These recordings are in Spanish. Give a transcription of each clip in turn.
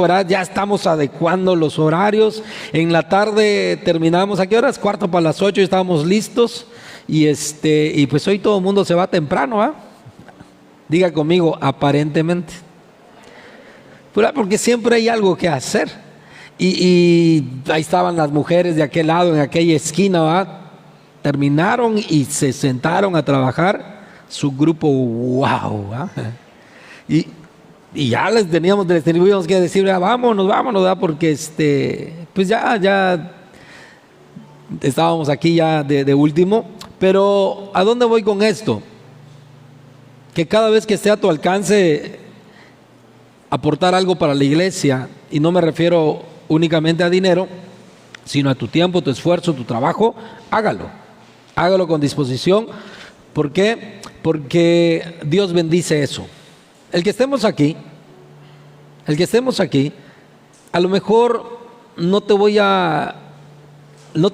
¿verdad? Ya estamos adecuando los horarios. En la tarde terminamos, ¿a qué horas? 7:45, estábamos listos. Y pues hoy todo el mundo se va temprano, ¿ah? Diga conmigo, aparentemente. Porque siempre hay algo que hacer. Y ahí estaban las mujeres de aquel lado, en aquella esquina, ¿verdad? Terminaron y se sentaron a trabajar su grupo. ¡Wow! Y ya les teníamos que decir, vámonos, ¿verdad? Porque pues ya estábamos aquí ya de último. Pero ¿a dónde voy con esto? Que cada vez que esté a tu alcance aportar algo para la iglesia, y no me refiero únicamente a dinero, sino a tu tiempo, tu esfuerzo, tu trabajo, hágalo con disposición. ¿Por qué? Porque Dios bendice eso. El que estemos aquí, a lo mejor no te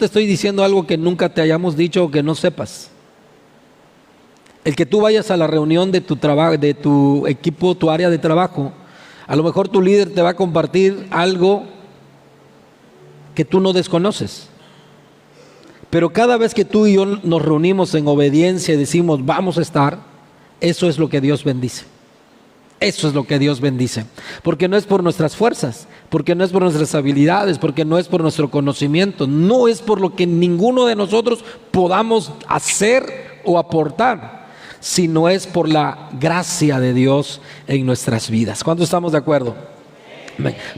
estoy diciendo algo que nunca te hayamos dicho o que no sepas. El que tú vayas a la reunión de tu trabajo, de tu equipo, tu área de trabajo, a lo mejor tu líder te va a compartir algo que tú no desconoces. Pero cada vez que tú y yo nos reunimos en obediencia y decimos vamos a estar, eso es lo que Dios bendice. Eso es lo que Dios bendice. Porque no es por nuestras fuerzas, porque no es por nuestras habilidades, porque no es por nuestro conocimiento, no es por lo que ninguno de nosotros podamos hacer o aportar, sino es por la gracia de Dios en nuestras vidas. ¿Cuántos estamos de acuerdo?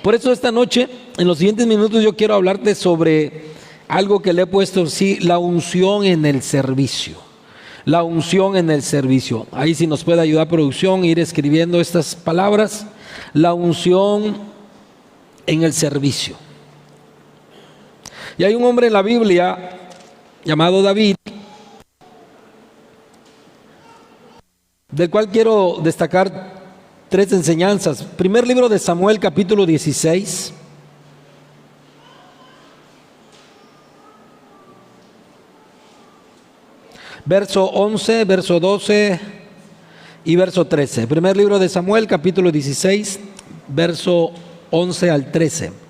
Por eso esta noche, en los siguientes minutos, yo quiero hablarte sobre algo que le he puesto, sí, la unción en el servicio. La unción en el servicio. Ahí si nos puede ayudar producción, ir escribiendo estas palabras. La unción en el servicio. Y hay un hombre en la Biblia llamado David, del cual quiero destacar 3 enseñanzas. Primer libro de Samuel, capítulo 16. Verso 11, verso 12 y verso 13. Primer libro de Samuel, capítulo 16, verso 11 al 13.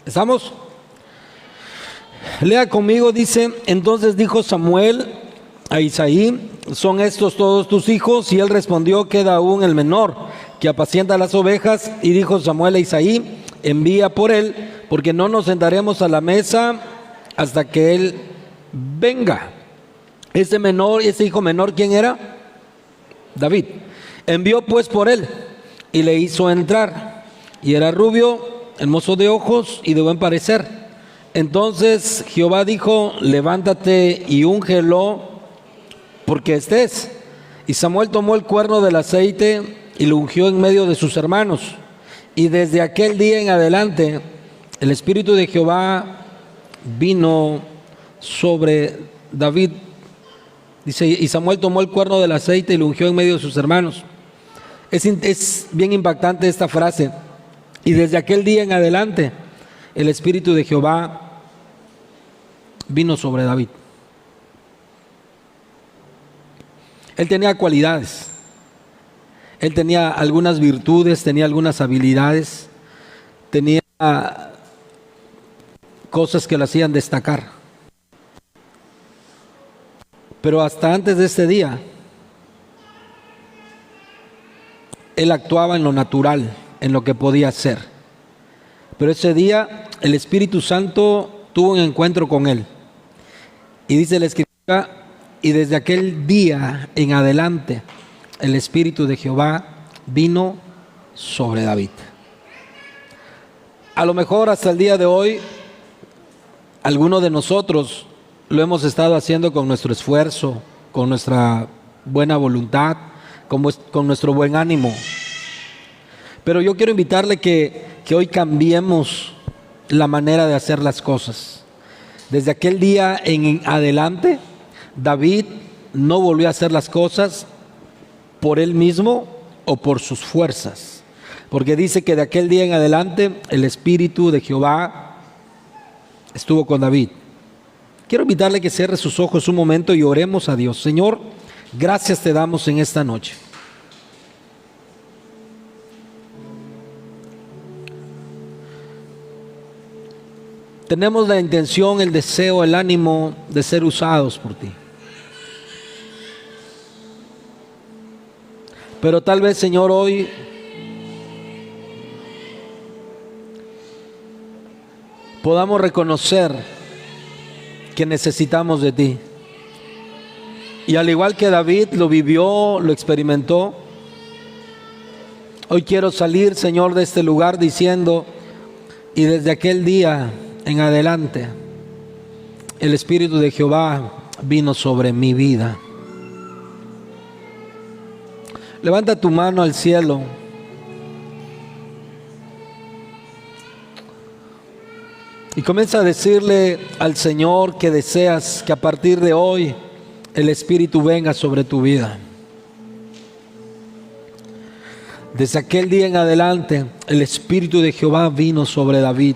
¿Estamos? Lea conmigo, dice: entonces dijo Samuel a Isaí: ¿son estos todos tus hijos? Y él respondió: queda aún el menor, que apacienta las ovejas. Y dijo Samuel a Isaí: envía por él, porque no nos sentaremos a la mesa hasta que él venga. Ese hijo menor, ¿quién era? David. Envió pues por él y le hizo entrar, y era rubio, hermoso de ojos y de buen parecer. Entonces Jehová dijo: levántate y úngelo, porque este es. Y Samuel tomó el cuerno del aceite y lo ungió en medio de sus hermanos. Y desde aquel día en adelante el Espíritu de Jehová vino sobre David. Dice: y Samuel tomó el cuerno del aceite y lo ungió en medio de sus hermanos. Es bien impactante esta frase. Y desde aquel día en adelante el Espíritu de Jehová vino sobre David. Él tenía cualidades, él tenía algunas virtudes, tenía algunas habilidades, tenía cosas que lo hacían destacar. Pero hasta antes de este día, él actuaba en lo natural, en lo que podía hacer. Pero ese día el Espíritu Santo tuvo un encuentro con él. Y dice la Escritura: y desde aquel día en adelante el Espíritu de Jehová vino sobre David. A lo mejor hasta el día de hoy, algunos de nosotros lo hemos estado haciendo con nuestro esfuerzo, con nuestra buena voluntad, con nuestro buen ánimo. Pero yo quiero invitarle que hoy cambiemos la manera de hacer las cosas. Desde aquel día en adelante, David no volvió a hacer las cosas por él mismo o por sus fuerzas, porque dice que de aquel día en adelante el Espíritu de Jehová estuvo con David. Quiero invitarle que cierre sus ojos un momento y oremos a Dios. Señor, gracias te damos en esta noche. Tenemos la intención, el deseo, el ánimo de ser usados por ti. Pero tal vez, Señor, hoy podamos reconocer que necesitamos de ti. Y al igual que David lo vivió, lo experimentó, hoy quiero salir, Señor, de este lugar diciendo, y desde aquel día en adelante, el Espíritu de Jehová vino sobre mi vida. Levanta tu mano al cielo. Y comienza a decirle al Señor que deseas que a partir de hoy el Espíritu venga sobre tu vida. Desde aquel día en adelante, el Espíritu de Jehová vino sobre David.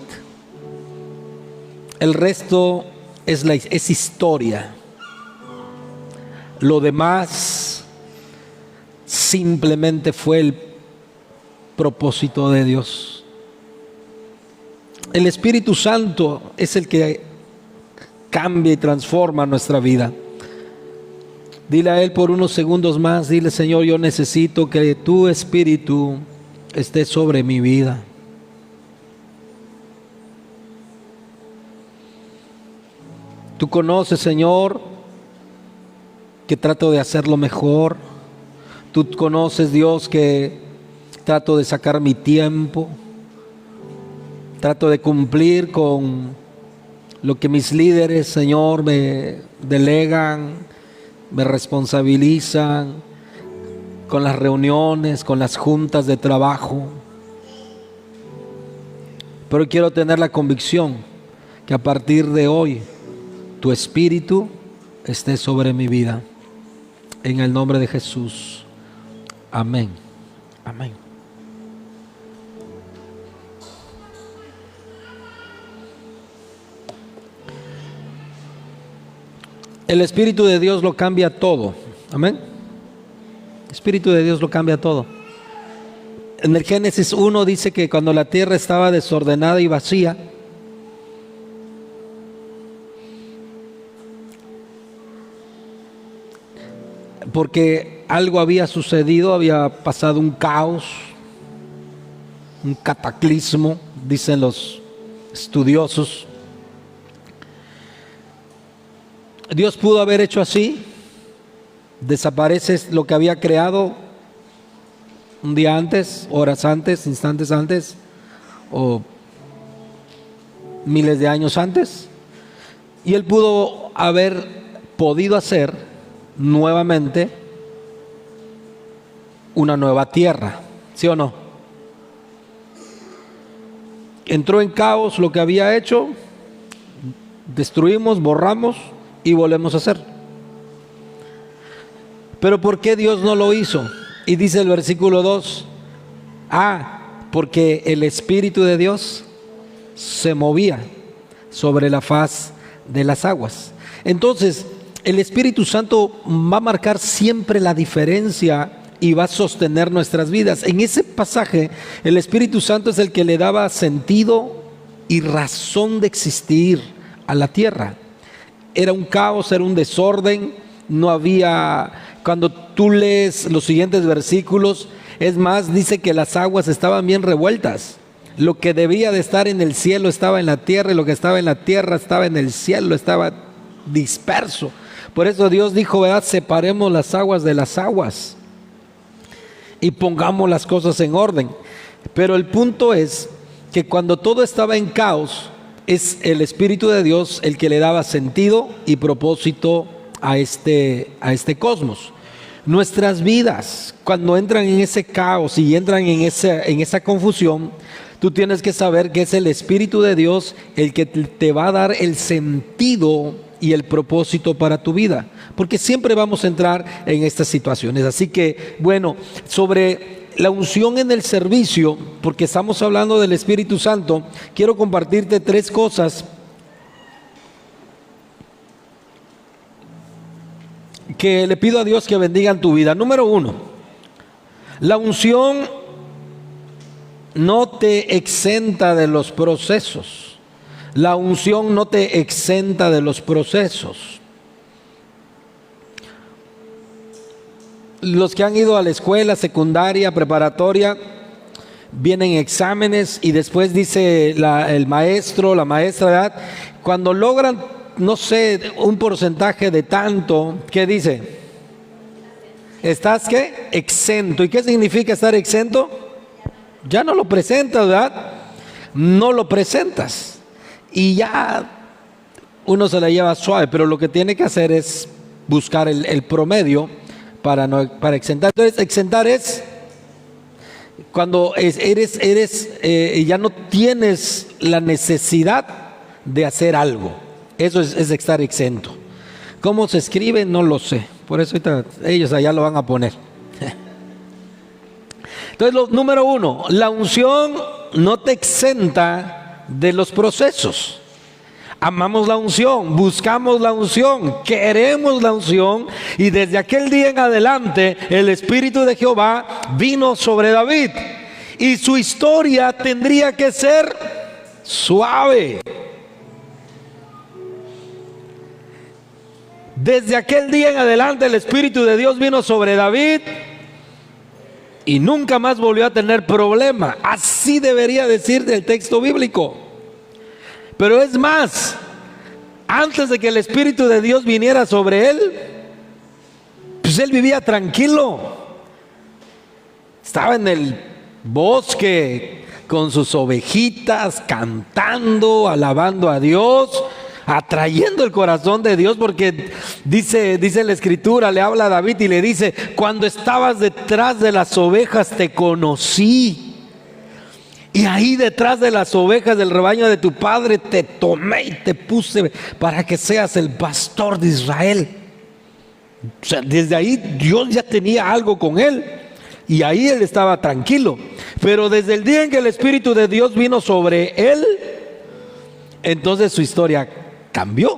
El resto es historia. Lo demás simplemente fue el propósito de Dios. El Espíritu Santo es el que cambia y transforma nuestra vida. Dile a Él por unos segundos más, dile: Señor, yo necesito que tu Espíritu esté sobre mi vida. Tú conoces, Señor, que trato de hacerlo mejor. Tú conoces, Dios, que trato de sacar mi tiempo. Trato de cumplir con lo que mis líderes, Señor, me delegan, me responsabilizan, con las reuniones, con las juntas de trabajo. Pero quiero tener la convicción que a partir de hoy tu Espíritu esté sobre mi vida. En el nombre de Jesús. Amén. Amén. El Espíritu de Dios lo cambia todo. Amén. El Espíritu de Dios lo cambia todo. En el Génesis 1 dice que cuando la tierra estaba desordenada y vacía, porque algo había sucedido, había pasado un caos, un cataclismo, dicen los estudiosos. Dios pudo haber hecho así: desaparece lo que había creado un día antes, horas antes, instantes antes o miles de años antes, y Él pudo haber podido hacer nuevamente una nueva tierra, ¿sí o no? Entró en caos lo que había hecho, destruimos, borramos y volvemos a hacer. Pero ¿por qué Dios no lo hizo? Y dice el versículo 2: porque el Espíritu de Dios se movía sobre la faz de las aguas. Entonces, el Espíritu Santo va a marcar siempre la diferencia y va a sostener nuestras vidas. En ese pasaje, el Espíritu Santo es el que le daba sentido y razón de existir a la tierra. Era un caos, era un desorden, no había... Cuando tú lees los siguientes versículos, es más, dice que las aguas estaban bien revueltas. Lo que debía de estar en el cielo estaba en la tierra, y lo que estaba en la tierra estaba en el cielo, estaba disperso. Por eso Dios dijo, ¿verdad? Separemos las aguas de las aguas y pongamos las cosas en orden. Pero el punto es que cuando todo estaba en caos, es el Espíritu de Dios el que le daba sentido y propósito a este cosmos. Nuestras vidas, cuando entran en ese caos y entran en esa confusión, tú tienes que saber que es el Espíritu de Dios el que te va a dar el sentido y el propósito para tu vida, porque siempre vamos a entrar en estas situaciones. Así que, bueno, sobre la unción en el servicio, porque estamos hablando del Espíritu Santo, quiero compartirte 3 cosas que le pido a Dios que bendigan tu vida. Número 1, la unción no te exenta de los procesos. La unción no te exenta de los procesos. Los que han ido a la escuela secundaria, preparatoria, vienen exámenes y después dice el maestro, la maestra, ¿verdad? Cuando logran, no sé, un porcentaje de tanto, ¿qué dice? ¿Estás qué? Exento. ¿Y qué significa estar exento? Ya no lo presentas, ¿verdad? No lo presentas. Y ya uno se la lleva suave, pero lo que tiene que hacer es buscar el promedio para exentar. Entonces, exentar es cuando ya no tienes la necesidad de hacer algo. Eso es estar exento. ¿Cómo se escribe? No lo sé. Por eso ahorita ellos allá lo van a poner. Entonces, número 1, la unción no te exenta de los procesos. Amamos la unción, buscamos la unción, queremos la unción, y desde aquel día en adelante el Espíritu de Jehová vino sobre David y su historia tendría que ser suave. Desde aquel día en adelante el Espíritu de Dios vino sobre David y nunca más volvió a tener problema. Así debería decir el texto bíblico. Pero es más, antes de que el Espíritu de Dios viniera sobre él, pues él vivía tranquilo. Estaba en el bosque con sus ovejitas, cantando, alabando a Dios, atrayendo el corazón de Dios, porque dice la Escritura, le habla a David y le dice: cuando estabas detrás de las ovejas te conocí, y ahí detrás de las ovejas del rebaño de tu padre te tomé y te puse para que seas el pastor de Israel. O sea, desde ahí Dios ya tenía algo con él y ahí él estaba tranquilo. Pero desde el día en que el Espíritu de Dios vino sobre él, entonces su historia cambió,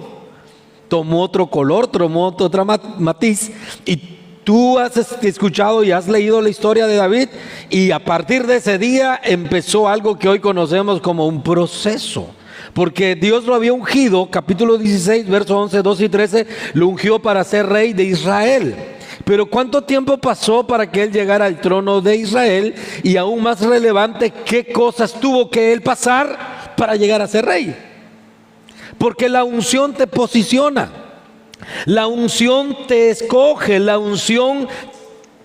tomó otro color, tomó otra matiz. Y tú has escuchado y has leído la historia de David, y a partir de ese día empezó algo que hoy conocemos como un proceso, porque Dios lo había ungido. Capítulo 16, versos 11, 12 y 13, lo ungió para ser rey de Israel. Pero ¿cuánto tiempo pasó para que él llegara al trono de Israel? Y aún más relevante, ¿qué cosas tuvo que él pasar para llegar a ser rey? Porque la unción te posiciona, la unción te escoge, la unción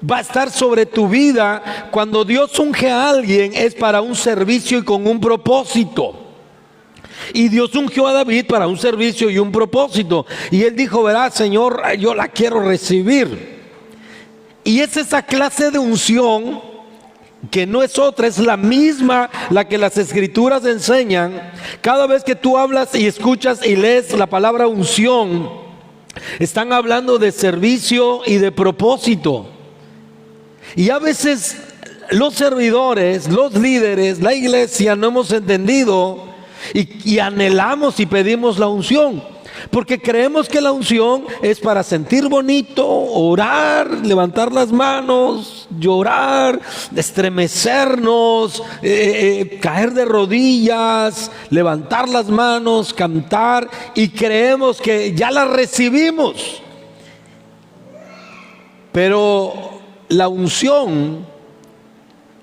va a estar sobre tu vida. Cuando Dios unge a alguien es para un servicio y con un propósito. Y Dios ungió a David para un servicio y un propósito. Y él dijo: verá, Señor, yo la quiero recibir. Y es esa clase de unción que no es otra, es la misma la que las Escrituras enseñan. Cada vez que tú hablas y escuchas y lees la palabra unción, están hablando de servicio y de propósito. Y a veces los servidores, los líderes, la iglesia no hemos entendido y anhelamos y pedimos la unción, porque creemos que la unción es para sentir bonito, orar, levantar las manos, llorar, estremecernos, caer de rodillas, levantar las manos, cantar, y creemos que ya la recibimos. Pero la unción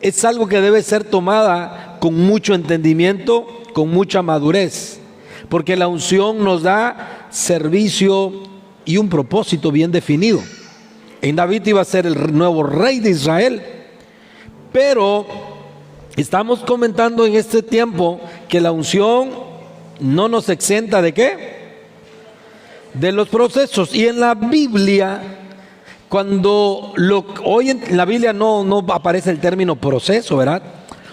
es algo que debe ser tomada con mucho entendimiento, con mucha madurez, porque la unción nos da servicio y un propósito bien definido. En David iba a ser el nuevo rey de Israel, pero estamos comentando en este tiempo que la unción no nos exenta ¿de qué? De los procesos. Y en la Biblia Hoy en la Biblia no aparece el término proceso, ¿verdad?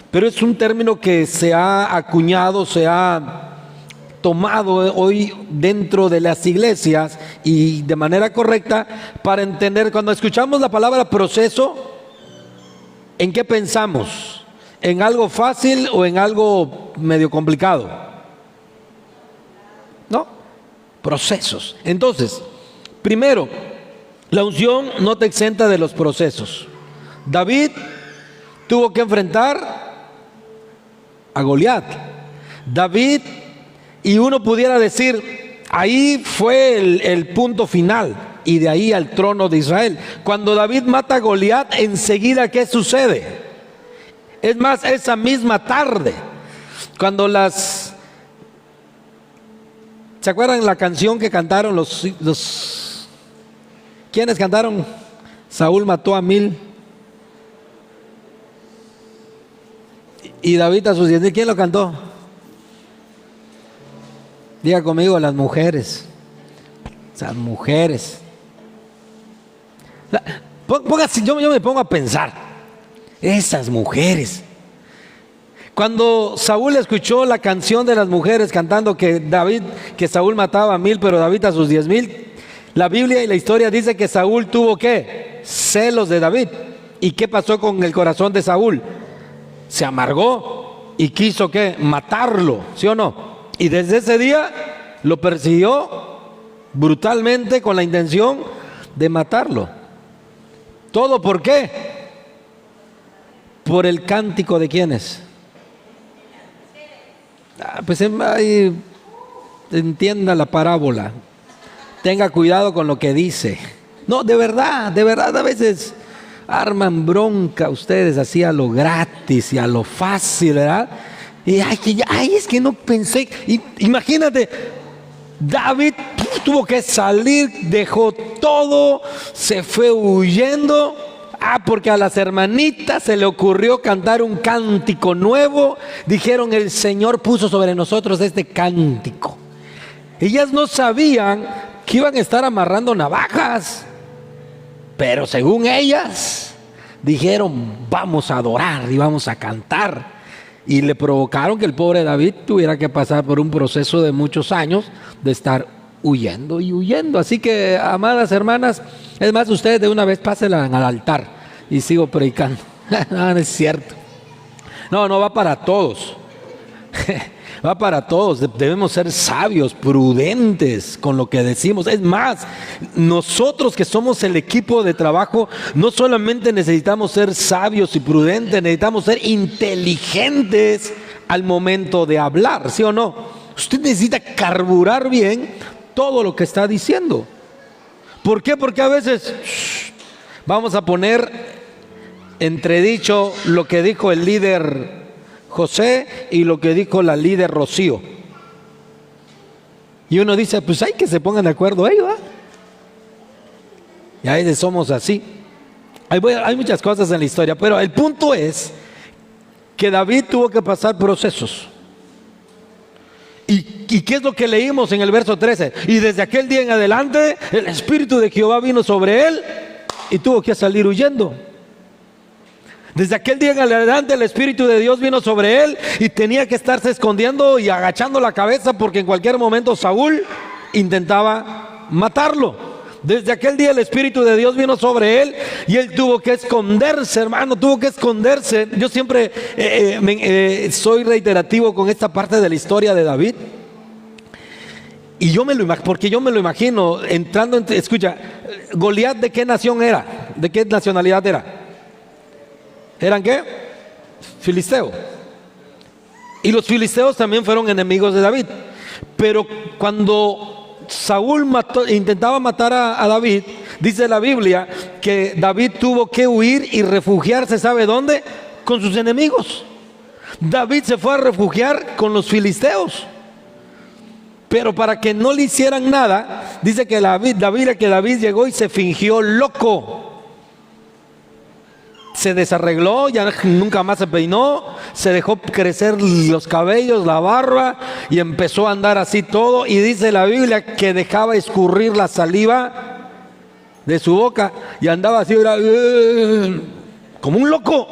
Pero es un término que se ha acuñado, se ha tomado hoy dentro de las iglesias y de manera correcta para entender. Cuando escuchamos la palabra proceso, ¿en qué pensamos? ¿En algo fácil o en algo medio complicado? ¿No? Procesos. Entonces, primero, la unción no te exenta de los procesos. David tuvo que enfrentar a Goliat. David, y uno pudiera decir, ahí fue el punto final, y de ahí al trono de Israel. Cuando David mata a Goliat, enseguida, ¿qué sucede? Es más, esa misma tarde, cuando ¿se acuerdan la canción que cantaron ¿quiénes cantaron? Saúl mató a 1000 y David a sus 10,000. ¿Quién lo cantó? Diga conmigo, las mujeres. Esas mujeres. Póngase, yo me pongo a pensar. Esas mujeres. Cuando Saúl escuchó la canción de las mujeres cantando que Saúl mataba a 1000, pero David a sus 10,000, la Biblia y la historia dice que Saúl tuvo ¿qué? Celos de David. ¿Y qué pasó con el corazón de Saúl? Se amargó y quiso ¿qué? Matarlo, ¿sí o no? Y desde ese día lo persiguió brutalmente con la intención de matarlo. ¿Todo por qué? Por el cántico de ¿quiénes? Pues ahí entienda la parábola. Tenga cuidado con lo que dice. No, de verdad, a veces arman bronca ustedes así a lo gratis y a lo fácil, ¿verdad? Y es que no pensé. Imagínate, David tuvo que salir, dejó todo, se fue huyendo. Porque a las hermanitas se le ocurrió cantar un cántico nuevo. Dijeron, el Señor puso sobre nosotros este cántico. Ellas no sabían que iban a estar amarrando navajas, pero según ellas dijeron, vamos a adorar y vamos a cantar. Y le provocaron que el pobre David tuviera que pasar por un proceso de muchos años de estar huyendo y huyendo. Así que, amadas hermanas, es más, ustedes de una vez pásenla al altar y sigo predicando. No es cierto. No va para todos. Va para todos. Debemos ser sabios, prudentes con lo que decimos. Es más, nosotros que somos el equipo de trabajo, no solamente necesitamos ser sabios y prudentes, necesitamos ser inteligentes al momento de hablar, ¿sí o no? Usted necesita carburar bien todo lo que está diciendo. ¿Por qué? Porque a veces vamos a poner entredicho lo que dijo el líder José y lo que dijo la líder Rocío. Y uno dice, pues hay que se pongan de acuerdo ellos, ¿eh? Y a veces somos así. Hay muchas cosas en la historia, pero el punto es que David tuvo que pasar procesos. ¿Y qué es lo que leímos en el verso 13? Y desde aquel día en adelante el Espíritu de Jehová vino sobre él y tuvo que salir huyendo. Desde aquel día en adelante el Espíritu de Dios vino sobre él y tenía que estarse escondiendo y agachando la cabeza porque en cualquier momento Saúl intentaba matarlo. Desde aquel día el Espíritu de Dios vino sobre él y él tuvo que esconderse, hermano, tuvo que esconderse. Yo siempre soy reiterativo con esta parte de la historia de David. Y yo me lo imagino, porque yo me lo imagino entrando, escucha, Goliat, ¿de qué nación era? ¿De qué nacionalidad era? ¿Eran qué? Filisteo. Y los filisteos también fueron enemigos de David. Pero cuando Saúl intentaba matar a David, dice la Biblia que David tuvo que huir y refugiarse, ¿sabe dónde? Con sus enemigos. David se fue a refugiar con los filisteos. Pero para que no le hicieran nada, dice que la Biblia que David llegó y se fingió loco. Se desarregló, ya nunca más se peinó, se dejó crecer los cabellos, la barba y empezó a andar así todo. Y dice la Biblia que dejaba escurrir la saliva de su boca y andaba así, era, como un loco.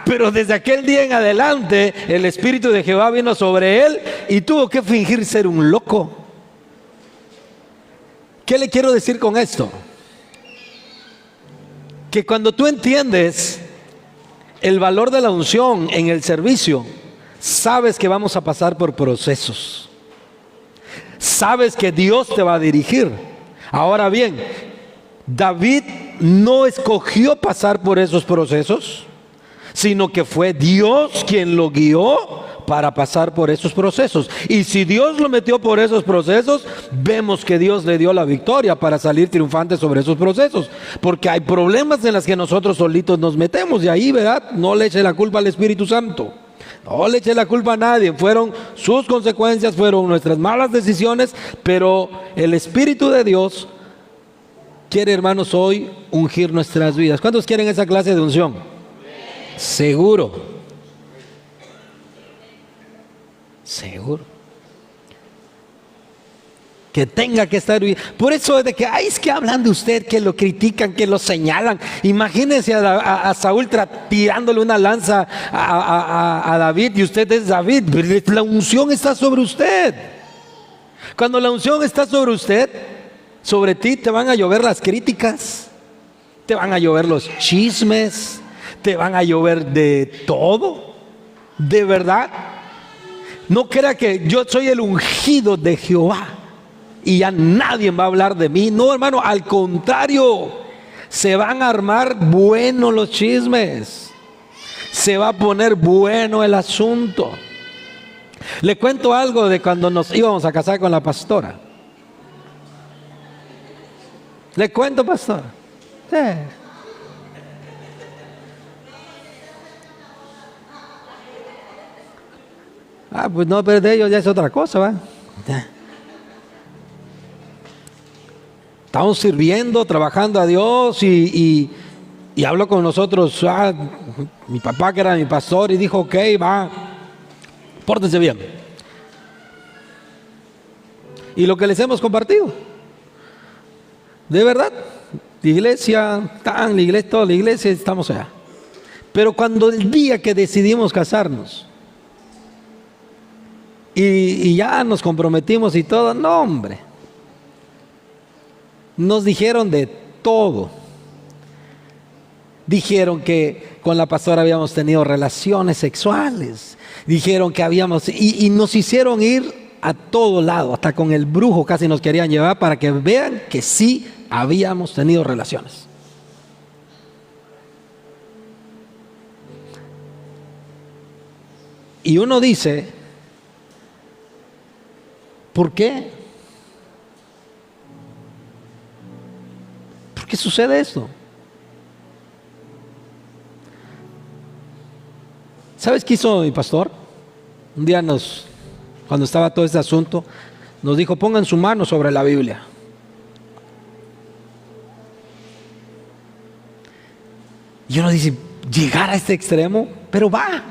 Pero desde aquel día en adelante el Espíritu de Jehová vino sobre él y tuvo que fingir ser un loco. ¿Qué le quiero decir con esto? Que cuando tú entiendes el valor de la unción en el servicio, sabes que vamos a pasar por procesos. Sabes que Dios te va a dirigir. Ahora bien, David no escogió pasar por esos procesos, sino que fue Dios quien lo guió para pasar por esos procesos. Y si Dios lo metió por esos procesos, vemos que Dios le dio la victoria para salir triunfante sobre esos procesos. Porque hay problemas en los que nosotros solitos nos metemos, y ahí, ¿verdad? No le eche la culpa al Espíritu Santo. No le eche la culpa a nadie. Fueron sus consecuencias, fueron nuestras malas decisiones, pero el Espíritu de Dios quiere, hermanos, hoy ungir nuestras vidas. ¿Cuántos quieren esa clase de unción? Seguro. Seguro. Que tenga que estar. Por eso es de que, es que hablan de usted, que lo critican, que lo señalan. Imagínense a Saúl tirándole una lanza a David, y usted es David. La unción está sobre usted. Cuando la unción está sobre usted, sobre ti te van a llover las críticas, te van a llover los chismes, te van a llover de todo. De verdad. No crea que yo soy el ungido de Jehová y ya nadie va a hablar de mí. No, hermano, al contrario, se van a armar buenos los chismes, se va a poner bueno el asunto. Le cuento algo de cuando nos íbamos a casar con la pastora. Le cuento, pastor. Sí. Pues no, pero de ellos ya es otra cosa, ¿va? Estamos sirviendo, trabajando a Dios, y habló con nosotros, mi papá, que era mi pastor, y dijo, ok, va, pórtense bien. Y lo que les hemos compartido, de verdad, la iglesia, la iglesia, toda la iglesia, estamos allá. Pero cuando el día que decidimos casarnos, y ya nos comprometimos y todo, no, hombre, nos dijeron de todo. Dijeron que con la pastora habíamos tenido relaciones sexuales, dijeron que habíamos, y nos hicieron ir a todo lado, hasta con el brujo casi nos querían llevar para que vean que sí habíamos tenido relaciones. Y uno dice, ¿por qué? ¿Por qué sucede esto? ¿Sabes qué hizo mi pastor? Un día cuando estaba todo este asunto, nos dijo, pongan su mano sobre la Biblia. Y uno dice, llegar a este extremo, pero va.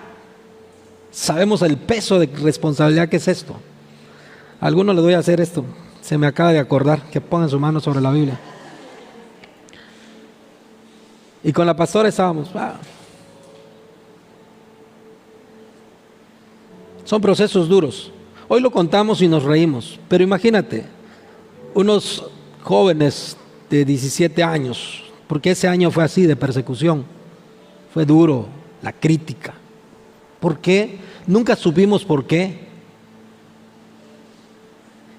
Sabemos el peso de responsabilidad que es esto. A algunos les voy a hacer esto. Se me acaba de acordar que pongan su mano sobre la Biblia. Y con la pastora estábamos. Son procesos duros. Hoy lo contamos y nos reímos. Pero imagínate, unos jóvenes de 17 años, porque ese año fue así de persecución. Fue duro, la crítica. ¿Por qué? Nunca supimos por qué.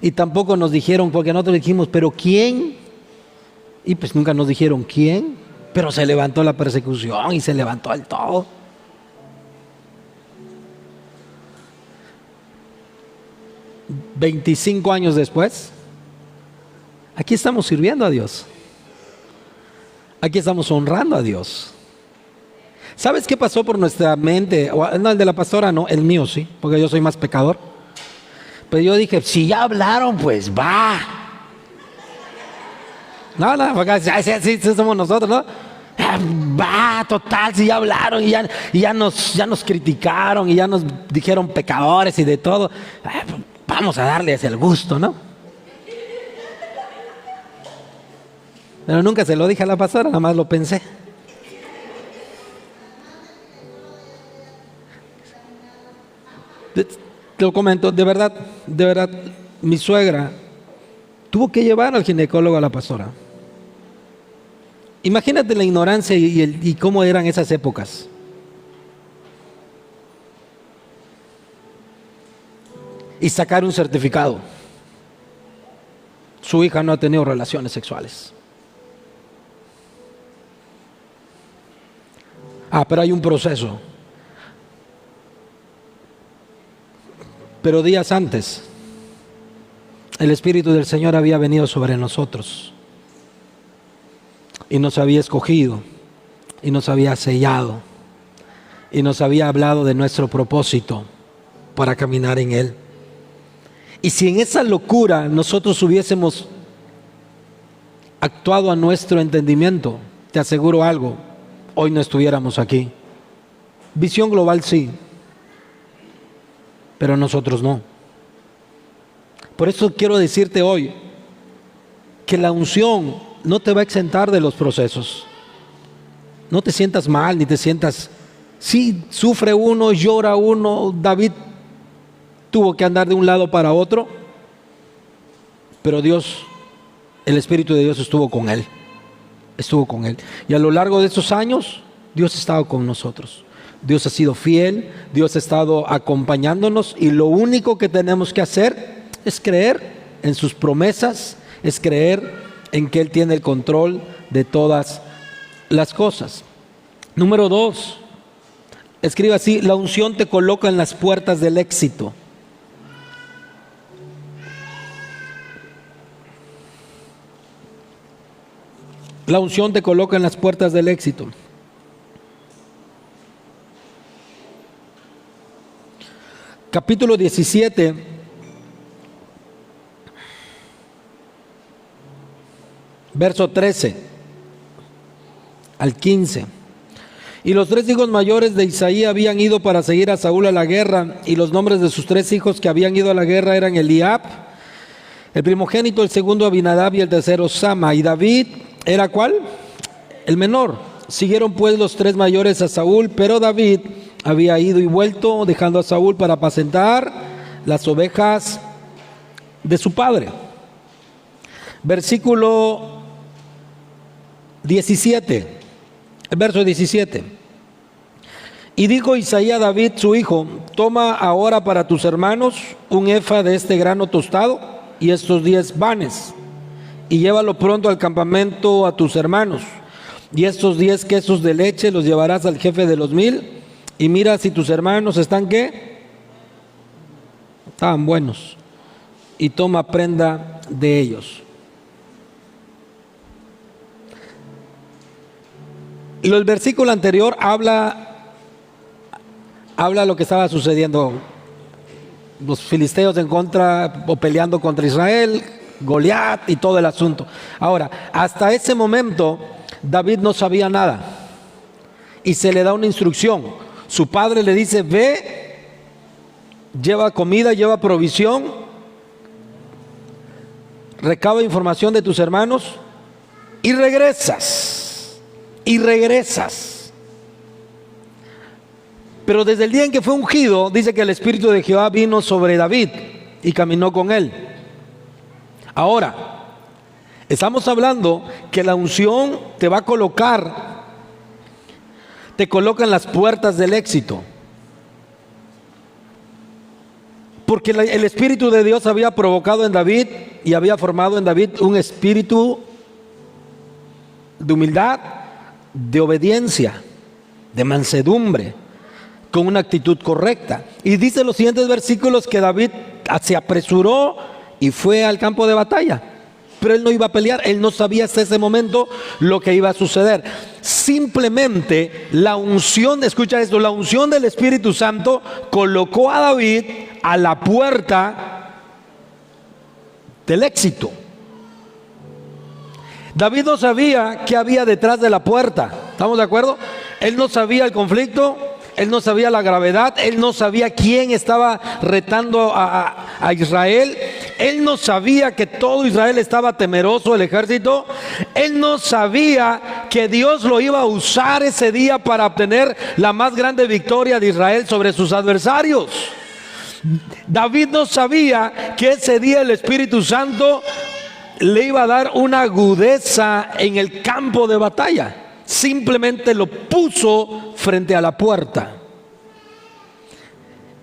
Y tampoco nos dijeron, porque nosotros dijimos, ¿pero quién? Y pues nunca nos dijeron quién, pero se levantó la persecución y se levantó el todo. $25 años después, aquí estamos sirviendo a Dios. Aquí estamos honrando a Dios. ¿Sabes qué pasó por nuestra mente? No, el de la pastora no, el mío sí, porque yo soy más pecador. Pero yo dije, si ya hablaron, pues va. No, porque así somos nosotros, ¿no? Va, total, si ya hablaron y ya nos criticaron y ya nos dijeron pecadores y de todo. Vamos a darles el gusto, ¿no? Pero nunca se lo dije a la pastora, nada más lo pensé. Te lo comento, de verdad, mi suegra tuvo que llevar al ginecólogo a la pastora. Imagínate la ignorancia y cómo eran esas épocas. Y sacar un certificado. Su hija no ha tenido relaciones sexuales. Pero hay un proceso. Pero días antes, el Espíritu del Señor había venido sobre nosotros y nos había escogido y nos había sellado y nos había hablado de nuestro propósito para caminar en Él. Y si en esa locura nosotros hubiésemos actuado a nuestro entendimiento, te aseguro algo, hoy no estuviéramos aquí. Visión global sí, pero nosotros no. Por eso quiero decirte hoy que la unción no te va a exentar de los procesos. No te sientas mal, ni te sientas... Sí, sufre uno, llora uno. David tuvo que andar de un lado para otro, pero Dios, el Espíritu de Dios estuvo con él. Estuvo con él. Y a lo largo de estos años, Dios ha estado con nosotros. Dios ha sido fiel, Dios ha estado acompañándonos y lo único que tenemos que hacer es creer en sus promesas, es creer en que Él tiene el control de todas las cosas. Número 2, escribe así: la unción te coloca en las puertas del éxito. La unción te coloca en las puertas del éxito. Capítulo 17, verso 13 al 15. Y los 3 hijos mayores de Isaí habían ido para seguir a Saúl a la guerra, y los nombres de sus 3 hijos que habían ido a la guerra eran Eliab, el primogénito, el segundo Abinadab y el tercero Sama. Y David era ¿cuál? El menor. Siguieron pues los 3 mayores a Saúl, pero David había ido y vuelto, dejando a Saúl para apacentar las ovejas de su padre. Versículo 17, el verso 17. Y dijo Isaí a David su hijo: toma ahora para tus hermanos un efa de este grano tostado y estos 10 panes, y llévalo pronto al campamento a tus hermanos. Y estos 10 quesos de leche los llevarás al jefe de los 1000. Y mira si tus hermanos están ¿qué? Estaban buenos. Y toma prenda de ellos. Y el versículo anterior habla lo que estaba sucediendo. Los filisteos en contra o peleando contra Israel, Goliat y todo el asunto. Ahora, hasta ese momento David no sabía nada y se le da una instrucción. Su padre le dice: ve, lleva comida, lleva provisión, recaba información de tus hermanos y regresas. Pero desde el día en que fue ungido, dice que el Espíritu de Jehová vino sobre David y caminó con él. Ahora, estamos hablando que la unción te va a colocar, te coloca en las puertas del éxito. Porque el Espíritu de Dios había provocado en David y había formado en David un espíritu de humildad, de obediencia, de mansedumbre, con una actitud correcta. Y dice los siguientes versículos que David se apresuró y fue al campo de batalla. Pero él no iba a pelear, él no sabía hasta ese momento lo que iba a suceder. Simplemente la unción, escucha esto, la unción del Espíritu Santo colocó a David a la puerta del éxito. David no sabía qué había detrás de la puerta, ¿estamos de acuerdo? Él no sabía el conflicto, él no sabía la gravedad, él no sabía quién estaba retando a Israel, Él no sabía que todo Israel estaba temeroso, el ejército. Él no sabía que Dios lo iba a usar ese día para obtener la más grande victoria de Israel sobre sus adversarios. David no sabía que ese día el Espíritu Santo le iba a dar una agudeza en el campo de batalla. Simplemente lo puso frente a la puerta.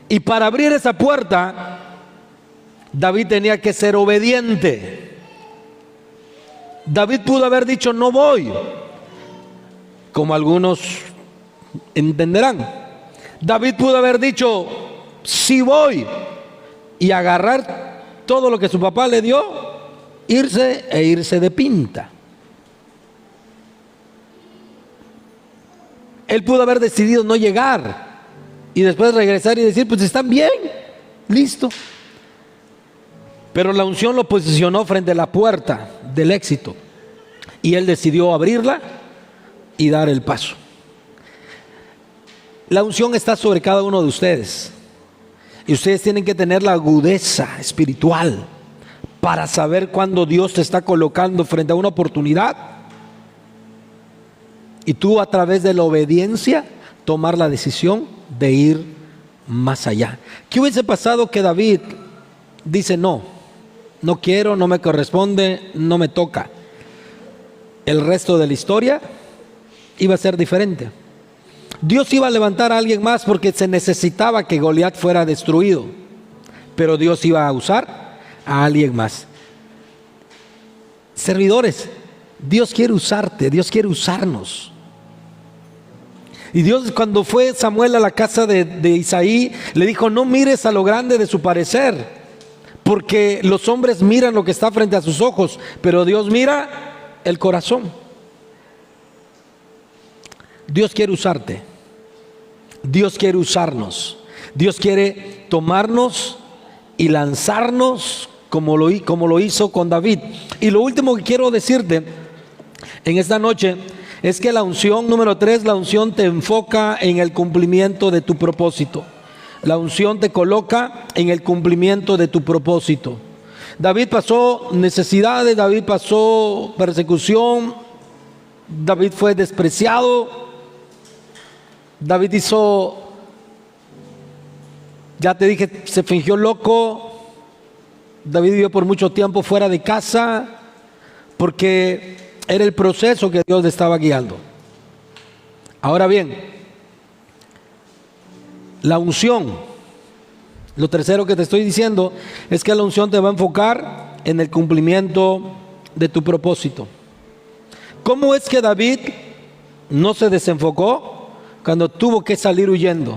Y para abrir esa puerta, David tenía que ser obediente. David pudo haber dicho no voy, como algunos entenderán. David pudo haber dicho sí voy y agarrar todo lo que su papá le dio, irse de pinta. Él pudo haber decidido no llegar y después regresar y decir pues están bien, listo. Pero la unción lo posicionó frente a la puerta del éxito y él decidió abrirla y dar el paso. La unción está sobre cada uno de ustedes y ustedes tienen que tener la agudeza espiritual para saber cuándo Dios te está colocando frente a una oportunidad y tú, a través de la obediencia, tomar la decisión de ir más allá. ¿Qué hubiese pasado que David dice no quiero, no me corresponde, no me toca? El resto de la historia iba a ser diferente. Dios iba a levantar a alguien más porque se necesitaba que Goliat fuera destruido, pero Dios iba a usar a alguien más. Servidores, Dios quiere usarte, Dios quiere usarnos. Y Dios, cuando fue Samuel a la casa de Isaí, le dijo no mires a lo grande de su parecer, porque los hombres miran lo que está frente a sus ojos, pero Dios mira el corazón. Dios quiere usarte, Dios quiere usarnos, Dios quiere tomarnos y lanzarnos como lo hizo con David. Y lo último que quiero decirte en esta noche es que la unción, número 3, la unción te enfoca en el cumplimiento de tu propósito. La unción te coloca en el cumplimiento de tu propósito. David pasó necesidades, David pasó persecución, David fue despreciado, David hizo, ya te dije, se fingió loco. David vivió por mucho tiempo fuera de casa porque era el proceso que Dios le estaba guiando. Ahora bien, la unción, lo tercero que te estoy diciendo es que la unción te va a enfocar en el cumplimiento de tu propósito. ¿Cómo es que David no se desenfocó cuando tuvo que salir huyendo?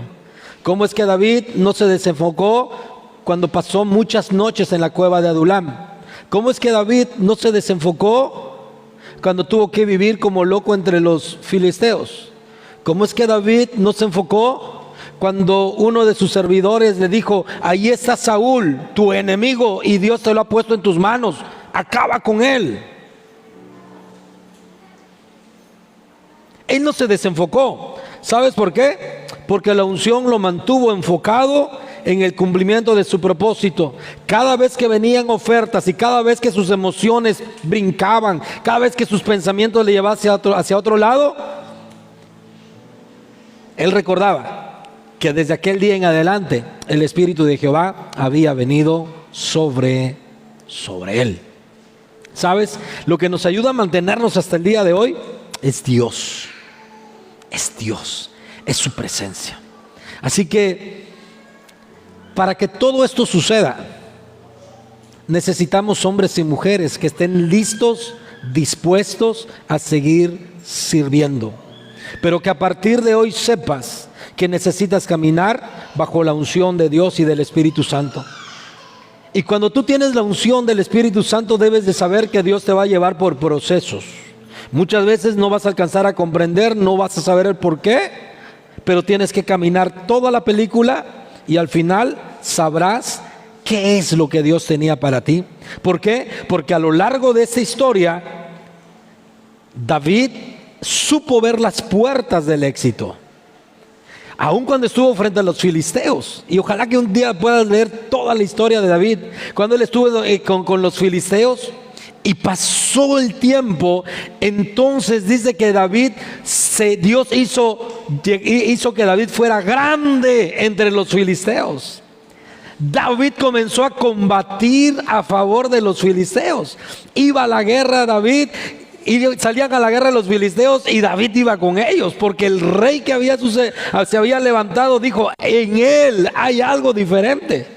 ¿Cómo es que David no se desenfocó cuando pasó muchas noches en la cueva de Adulam? ¿Cómo es que David no se desenfocó cuando tuvo que vivir como loco entre los filisteos? ¿Cómo es que David no se enfocó cuando uno de sus servidores le dijo ahí está Saúl, tu enemigo, y Dios te lo ha puesto en tus manos, acaba con él? Él no se desenfocó. ¿Sabes por qué? Porque la unción lo mantuvo enfocado en el cumplimiento de su propósito. Cada vez que venían ofertas y cada vez que sus emociones brincaban, cada vez que sus pensamientos le llevaban hacia otro lado, él recordaba que desde aquel día en adelante el Espíritu de Jehová había venido sobre él. ¿Sabes? Lo que nos ayuda a mantenernos hasta el día de hoy es Dios. Es Dios, es su presencia. Así que para que todo esto suceda, necesitamos hombres y mujeres que estén listos, dispuestos a seguir sirviendo. Pero que a partir de hoy sepas que necesitas caminar bajo la unción de Dios y del Espíritu Santo. Y cuando tú tienes la unción del Espíritu Santo, debes de saber que Dios te va a llevar por procesos. Muchas veces no vas a alcanzar a comprender, no vas a saber el por qué, pero tienes que caminar toda la película y al final sabrás qué es lo que Dios tenía para ti. ¿Por qué? Porque a lo largo de esta historia, David supo ver las puertas del éxito. Aun cuando estuvo frente a los filisteos. Y ojalá que un día puedas leer toda la historia de David. Cuando él estuvo con los filisteos y pasó el tiempo, entonces dice que Dios hizo que David fuera grande entre los filisteos. David comenzó a combatir a favor de los filisteos. Iba a la guerra David, y salían a la guerra los filisteos y David iba con ellos, porque el rey que se había levantado dijo: en él hay algo diferente.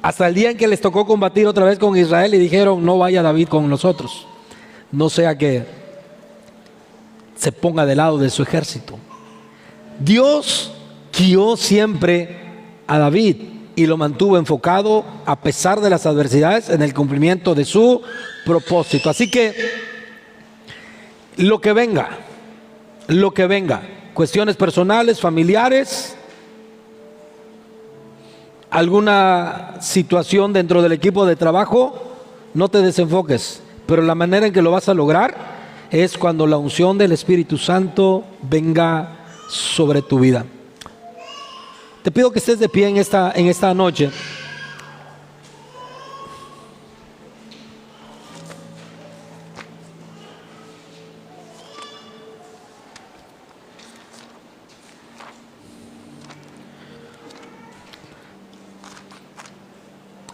Hasta el día en que les tocó combatir otra vez con Israel y dijeron: no vaya David con nosotros, no sea que se ponga del lado de su ejército. Dios guió siempre a David y lo mantuvo enfocado a pesar de las adversidades en el cumplimiento de su propósito. Así que lo que venga, cuestiones personales, familiares, alguna situación dentro del equipo de trabajo, no te desenfoques, pero la manera en que lo vas a lograr es cuando la unción del Espíritu Santo venga sobre tu vida. Te pido que estés de pie en esta noche.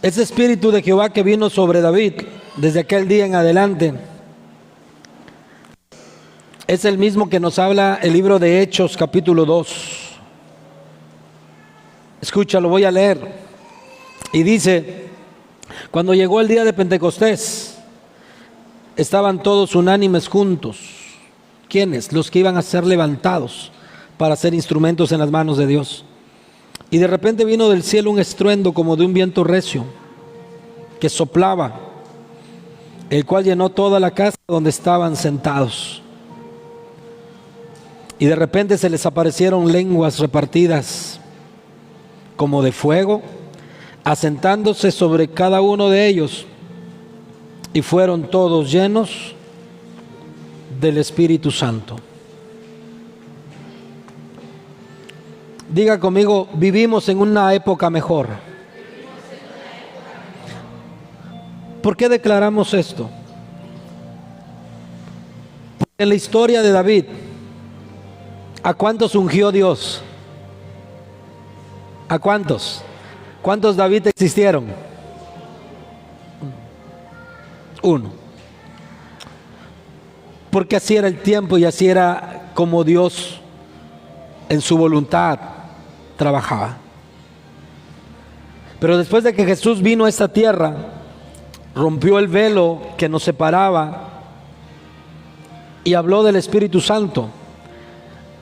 Ese Espíritu de Jehová que vino sobre David desde aquel día en adelante es el mismo que nos habla el libro de Hechos capítulo 2. Escucha, lo voy a leer. Y dice: cuando llegó el día de Pentecostés, estaban todos unánimes juntos. ¿Quiénes? Los que iban a ser levantados para ser instrumentos en las manos de Dios. Y de repente vino del cielo un estruendo como de un viento recio que soplaba, el cual llenó toda la casa donde estaban sentados. Y de repente se les aparecieron lenguas repartidas como de fuego, asentándose sobre cada uno de ellos, y fueron todos llenos del Espíritu Santo. Diga conmigo: vivimos en una época mejor. ¿Por qué declaramos esto? Porque en la historia de David, ¿a cuántos ungió Dios? ¿A cuántos? ¿Cuántos David existieron? Uno. Porque así era el tiempo y así era como Dios en su voluntad trabajaba. Pero después de que Jesús vino a esta tierra, rompió el velo que nos separaba y habló del Espíritu Santo.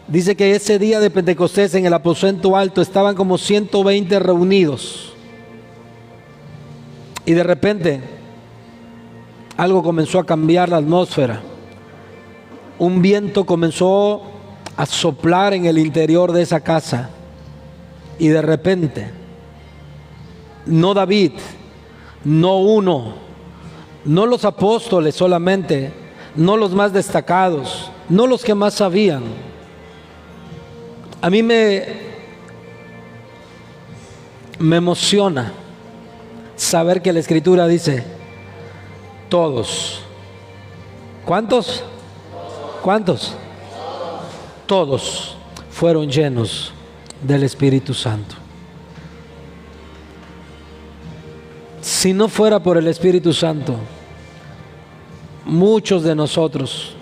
Dice que ese día de Pentecostés en el aposento alto estaban como 120 reunidos. Y de repente algo comenzó a cambiar la atmósfera. Un viento comenzó a soplar en el interior de esa casa. Y de repente, no David, no uno, no los apóstoles solamente, no los más destacados, no los que más sabían. A mí me emociona saber que la Escritura dice: todos. ¿Cuántos? ¿Cuántos? Todos fueron llenos del Espíritu Santo. Si no fuera por el Espíritu Santo, muchos de nosotros,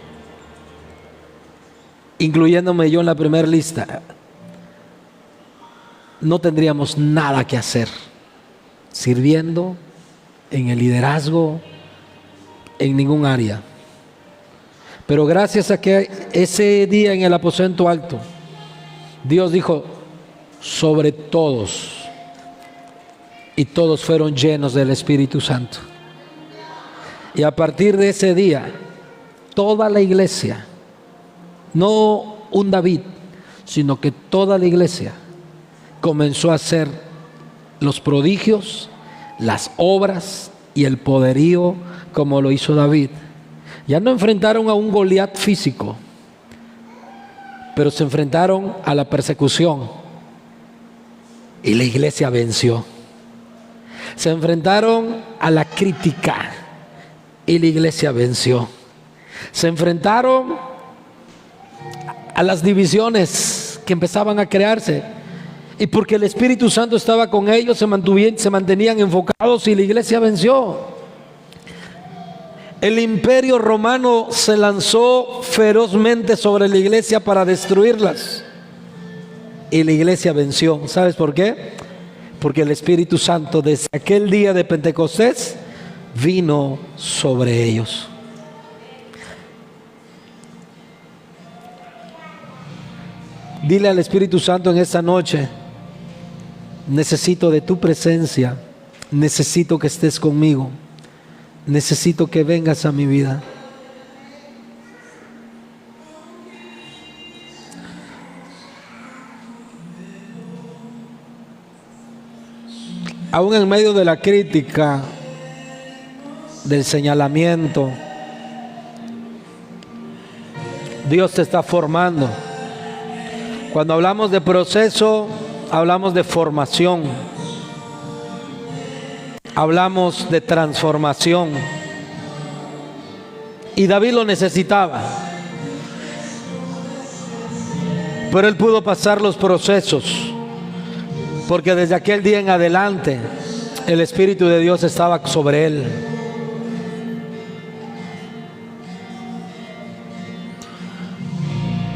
incluyéndome yo en la primera lista, no tendríamos nada que hacer sirviendo en el liderazgo, en ningún área. Pero gracias a que ese día en el aposento alto, Dios dijo: sobre todos, y todos fueron llenos del Espíritu Santo. Y a partir de ese día, toda la iglesia, no un David, sino que toda la iglesia comenzó a hacer los prodigios, las obras y el poderío como lo hizo David. Ya no enfrentaron a un Goliat físico, pero se enfrentaron a la persecución y la iglesia venció. Se enfrentaron a la crítica y la iglesia venció. Se enfrentaron a las divisiones que empezaban a crearse, y porque el Espíritu Santo estaba con ellos, se mantenían enfocados y la iglesia venció. El imperio romano se lanzó ferozmente sobre la iglesia para destruirlas, y la iglesia venció. ¿Sabes por qué? Porque el Espíritu Santo desde aquel día de Pentecostés vino sobre ellos. Dile al Espíritu Santo en esta noche: necesito de tu presencia, necesito que estés conmigo, necesito que vengas a mi vida. Aún en medio de la crítica, del señalamiento, Dios te está formando. Cuando hablamos de proceso, hablamos de formación, hablamos de transformación. Y David lo necesitaba, pero él pudo pasar los procesos, porque desde aquel día en adelante el Espíritu de Dios estaba sobre él.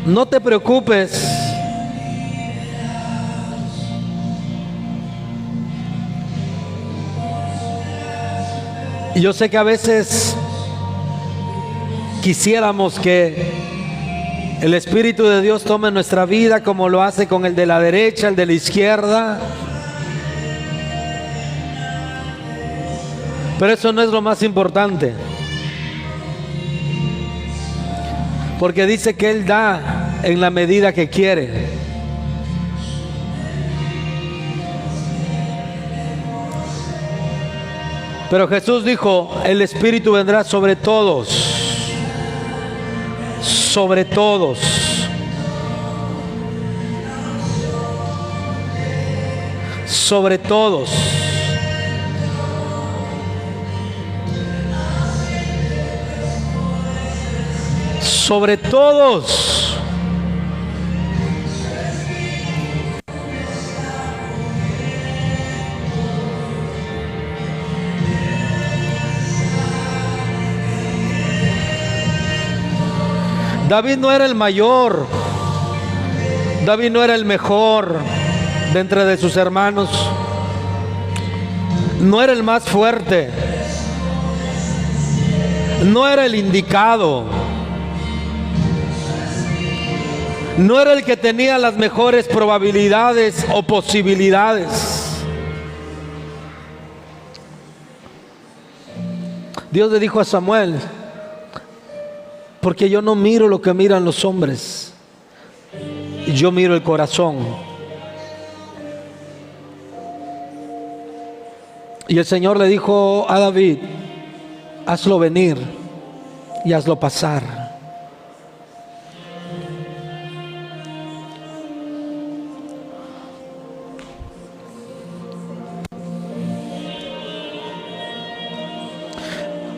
No te preocupes yo sé que a veces quisiéramos que el Espíritu de Dios tome nuestra vida como lo hace con el de la derecha, el de la izquierda. Pero eso no es lo más importante. Porque dice que Él da en la medida que quiere. Pero Jesús dijo: el Espíritu vendrá sobre todos. Sobre todos. Sobre todos. Sobre todos. David no era el mayor, David no era el mejor de entre de sus hermanos, no era el más fuerte, no era el indicado, no era el que tenía las mejores probabilidades o posibilidades. Dios le dijo a Samuel: porque yo no miro lo que miran los hombres, yo miro el corazón. Y el Señor le dijo a David: hazlo venir y hazlo pasar.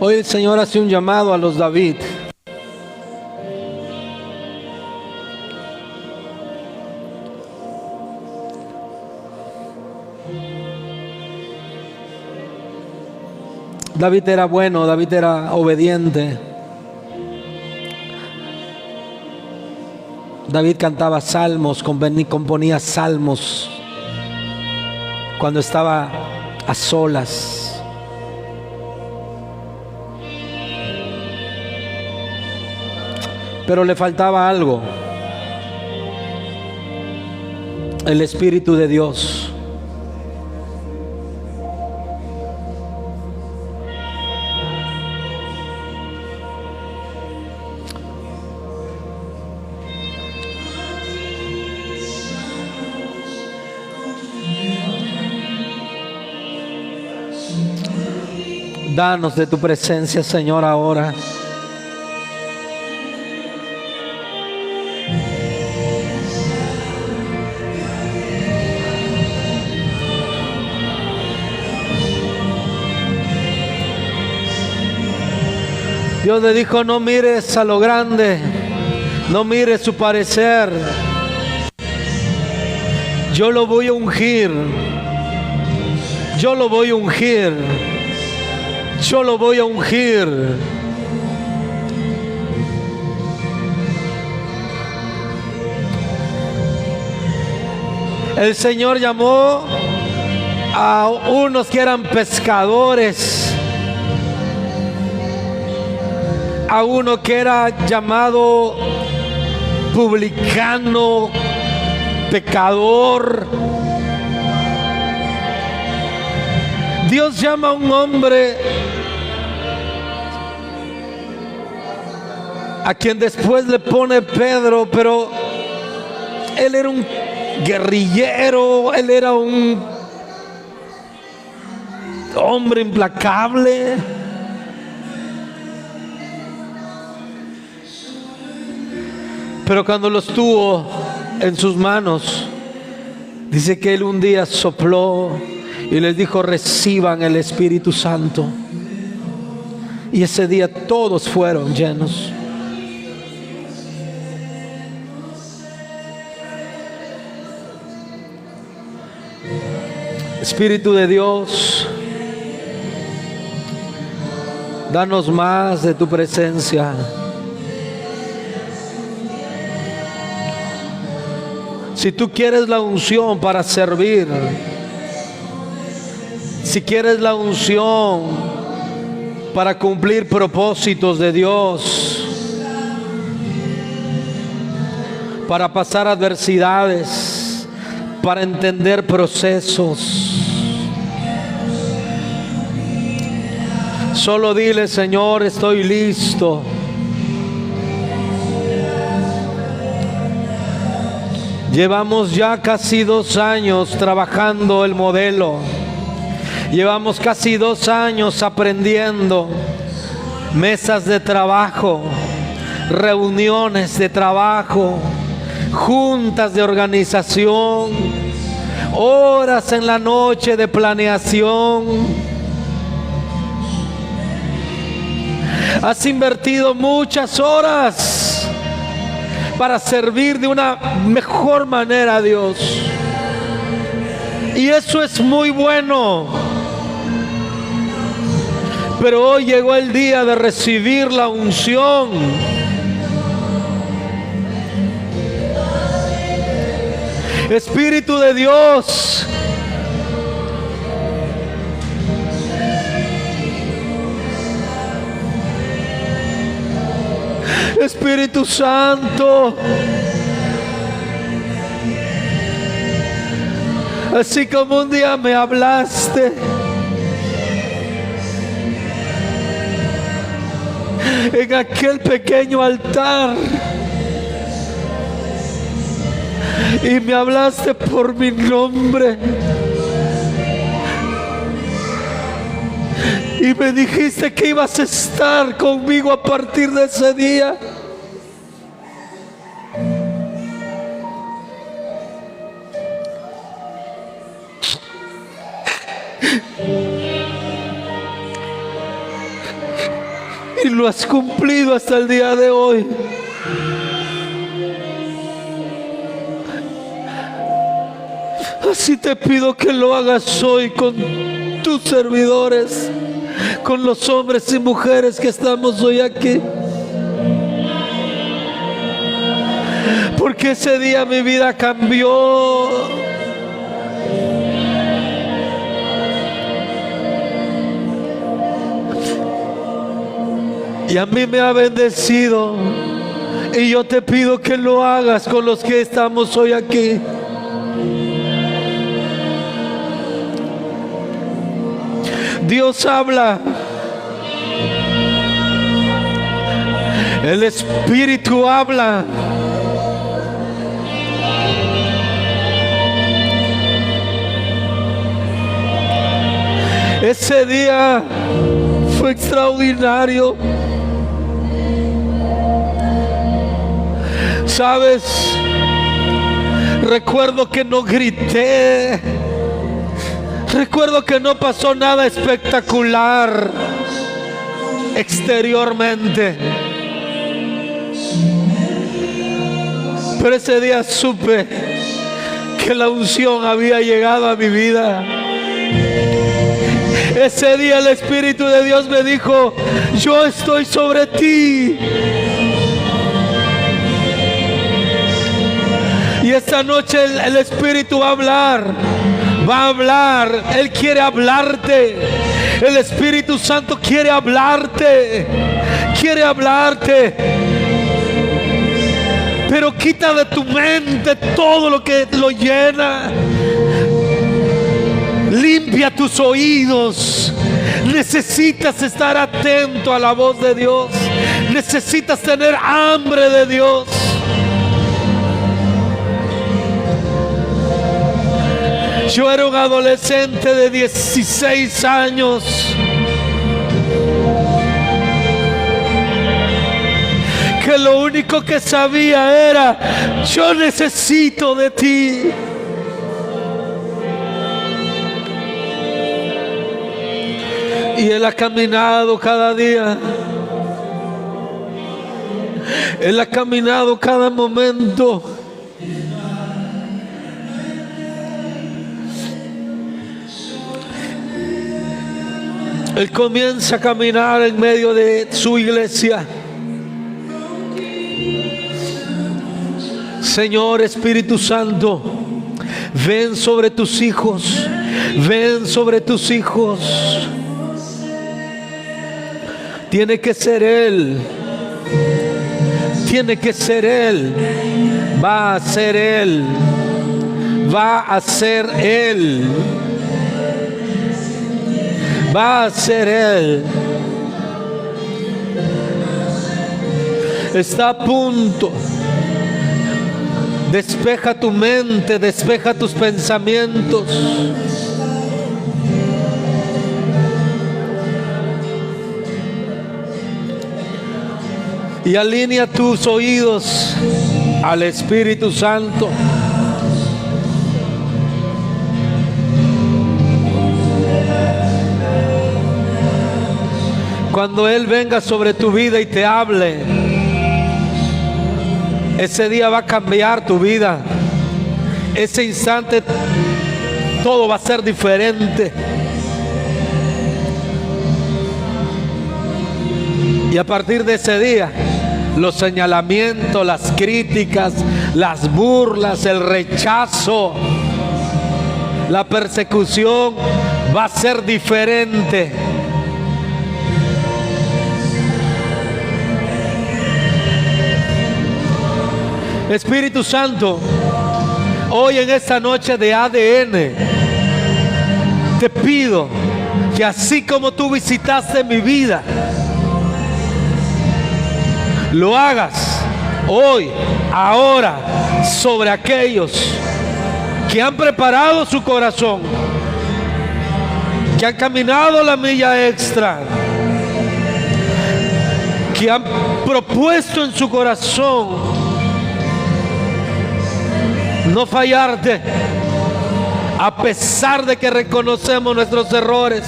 Hoy el Señor hace un llamado a los David. David era bueno, David era obediente. David cantaba salmos, componía salmos cuando estaba a solas. Pero le faltaba algo: el Espíritu de Dios. Danos de tu presencia, Señor, ahora. Dios le dijo: no mires a lo grande, no mires su parecer. Yo lo voy a ungir. Yo lo voy a ungir. Yo lo voy a ungir. El Señor llamó a unos que eran pescadores, a uno que era llamado publicano, pecador. Dios llama a un hombre a quien después le pone Pedro, pero él era un guerrillero, él era un hombre implacable. Pero cuando los tuvo en sus manos, dice que él un día sopló y les dijo: reciban el Espíritu Santo. Y ese día todos fueron llenos. Espíritu de Dios, danos más de tu presencia. Si tú quieres la unción para servir, si quieres la unción para cumplir propósitos de Dios, para pasar adversidades, para entender procesos, solo dile: Señor, estoy listo. Llevamos ya casi 2 años trabajando el modelo. Llevamos casi 2 años aprendiendo mesas de trabajo, reuniones de trabajo, juntas de organización, horas en la noche de planeación. Has invertido muchas horas para servir de una mejor manera a Dios. Y eso es muy bueno. Pero hoy llegó el día de recibir la unción. Espíritu de Dios, Espíritu Santo, así como un día me hablaste en aquel pequeño altar y me hablaste por mi nombre y me dijiste que ibas a estar conmigo a partir de ese día. Y lo has cumplido hasta el día de hoy. Así te pido que lo hagas hoy con tus servidores, con los hombres y mujeres que estamos hoy aquí. Porque ese día mi vida cambió. Y a mí me ha bendecido. Y yo te pido que lo hagas con los que estamos hoy aquí. Dios habla. El Espíritu habla. Ese día fue extraordinario. ¿Sabes? Recuerdo que no grité. Recuerdo que no pasó nada espectacular. exteriormente. Pero ese día supe que la unción había llegado a mi vida. Ese día el Espíritu de Dios me dijo: yo estoy sobre ti. Y esta noche el Espíritu va a hablar. Va a hablar. Él quiere hablarte. El Espíritu Santo quiere hablarte. Quiere hablarte. Pero quita de tu mente todo lo que lo llena. Limpia tus oídos. Necesitas estar atento a la voz de Dios. Necesitas tener hambre de Dios. Yo era un adolescente de 16 años. Que lo único que sabía era: yo necesito de ti. Y Él ha caminado cada día. Él ha caminado cada momento. Él comienza a caminar en medio de su iglesia. Señor Espíritu Santo, ven sobre tus hijos. Ven sobre tus hijos. Tiene que ser Él. Tiene que ser Él. Va a ser Él. Va a ser Él. Va a ser Él. Está a punto. Despeja tu mente, despeja tus pensamientos. Y alinea tus oídos al Espíritu Santo. Cuando Él venga sobre tu vida y te hable, ese día va a cambiar tu vida. Ese instante todo va a ser diferente. Y a partir de ese día, los señalamientos, las críticas, las burlas, el rechazo, la persecución va a ser diferente. Espíritu Santo, hoy en esta noche de ADN, te pido que así como tú visitaste mi vida, lo hagas hoy, ahora, sobre aquellos que han preparado su corazón, que han caminado la milla extra, que han propuesto en su corazón no fallarte, a pesar de que reconocemos nuestros errores.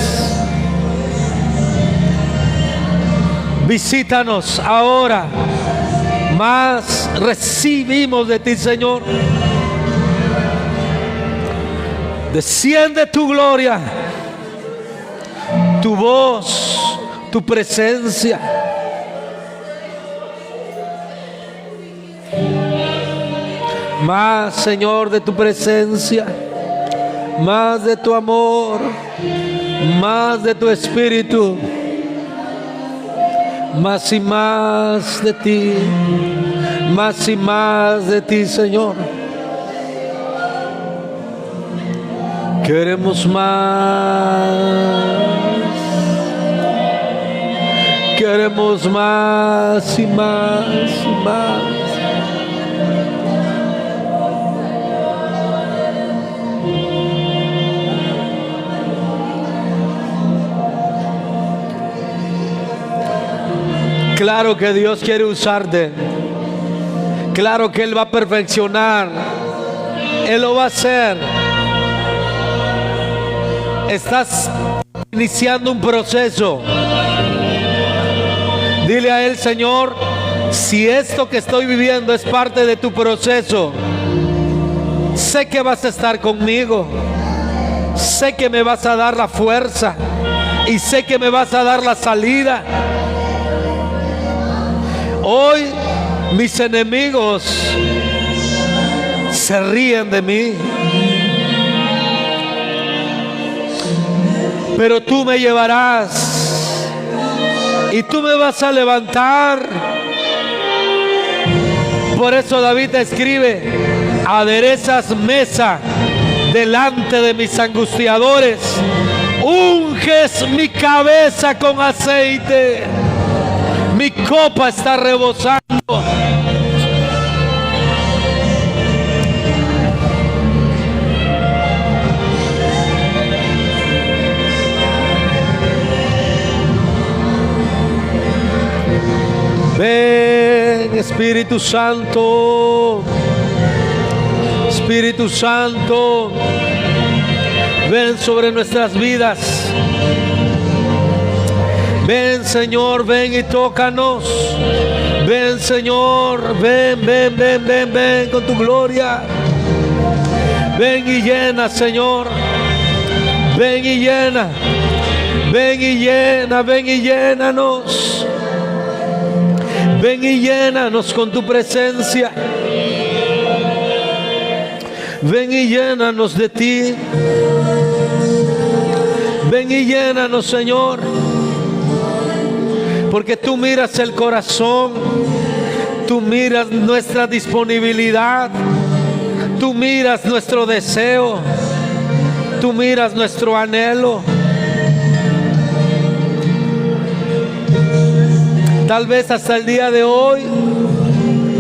Visítanos ahora. Más recibimos de ti, Señor. Desciende tu gloria, tu voz, tu presencia. Más, Señor, de tu presencia, más de tu amor, más de tu espíritu, más y más de ti, más y más de ti, Señor. Queremos más, queremos más y más y más. Claro que Dios quiere usarte. Claro que Él va a perfeccionar. Él lo va a hacer. Estás iniciando un proceso. Dile a Él: Señor, si esto que estoy viviendo es parte de tu proceso, sé que vas a estar conmigo, sé que me vas a dar la fuerza y sé que me vas a dar la salida. Hoy mis enemigos se ríen de mí, pero tú me llevarás y tú me vas a levantar. Por eso David escribe: aderezas mesa delante de mis angustiadores, unges mi cabeza con aceite, mi copa está rebosando. Ven, Espíritu Santo, Espíritu Santo, ven sobre nuestras vidas. Ven, Señor, ven y tócanos. Ven, Señor, ven, ven, ven, ven, ven con tu gloria. Ven y llena, Señor. Ven y llena. Ven y llena, ven y llénanos. Ven y llénanos con tu presencia. Ven y llénanos de ti. Ven y llénanos, Señor. Porque tú miras el corazón, tú miras nuestra disponibilidad, tú miras nuestro deseo, tú miras nuestro anhelo. Tal vez hasta el día de hoy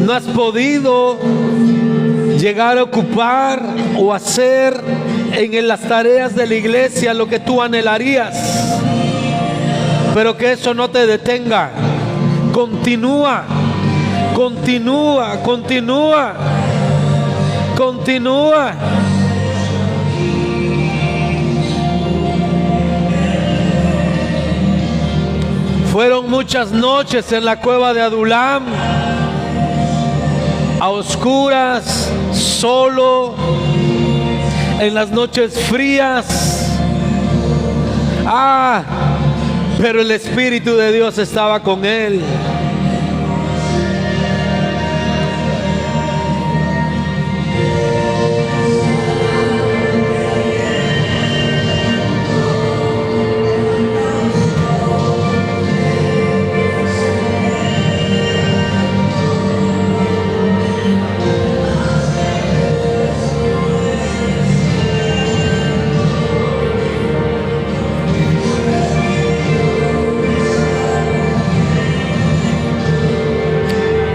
no has podido llegar a ocupar o hacer en las tareas de la iglesia lo que tú anhelarías. Pero que eso no te detenga. Continúa, continúa, continúa, continúa. Fueron muchas noches en la cueva de Adulam, a oscuras, solo, en las noches frías. Pero el Espíritu de Dios estaba con él.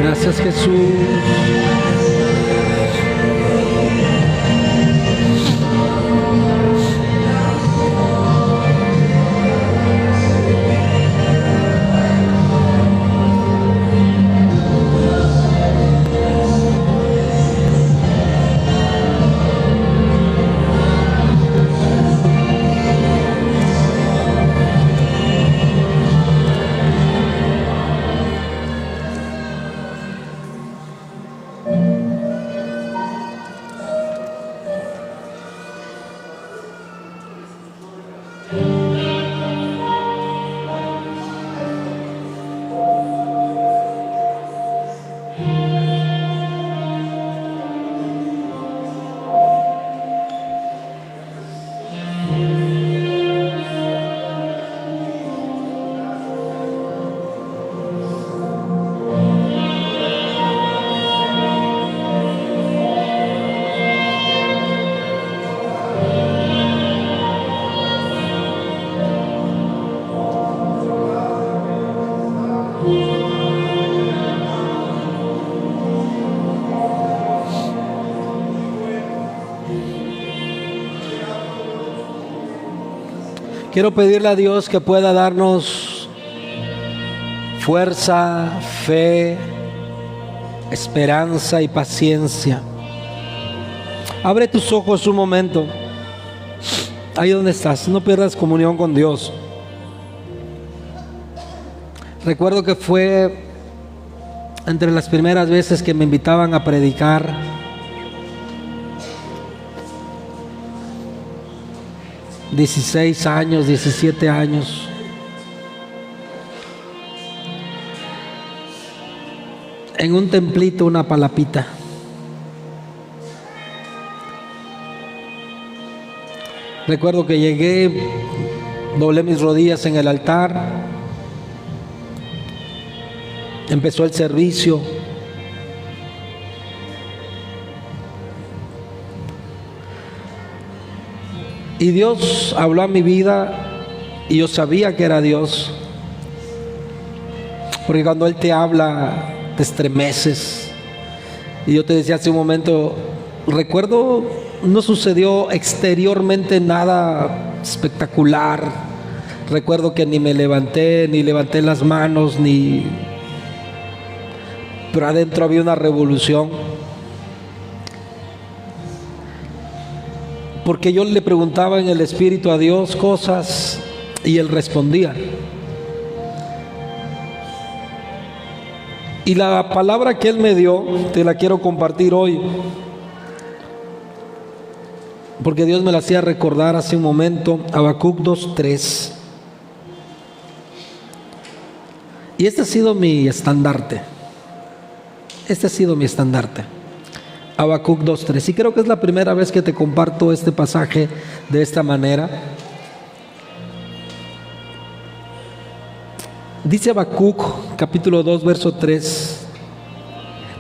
Gracias, Jesús. Quiero pedirle a Dios que pueda darnos fuerza, fe, esperanza y paciencia. Abre tus ojos un momento. Ahí donde estás, no pierdas comunión con Dios. Recuerdo que fue entre las primeras veces que me invitaban a predicar. ...16 años, 17 años... en un templito, una palapita. Recuerdo que llegué, doblé mis rodillas en el altar, empezó el servicio. Y Dios habló a mi vida y yo sabía que era Dios, porque cuando Él te habla te estremeces. Y yo te decía hace un momento, recuerdo, no sucedió exteriormente nada espectacular. Recuerdo que ni me levanté, ni levanté las manos, pero adentro había una revolución. Porque yo le preguntaba en el Espíritu a Dios cosas y Él respondía. Y la palabra que Él me dio, te la quiero compartir hoy, porque Dios me la hacía recordar hace un momento. Habacuc 2:3. Y este ha sido mi estandarte. Este ha sido mi estandarte. Habacuc 2:3. Y creo que es la primera vez que te comparto este pasaje de esta manera. Dice Habacuc, capítulo 2, verso 3,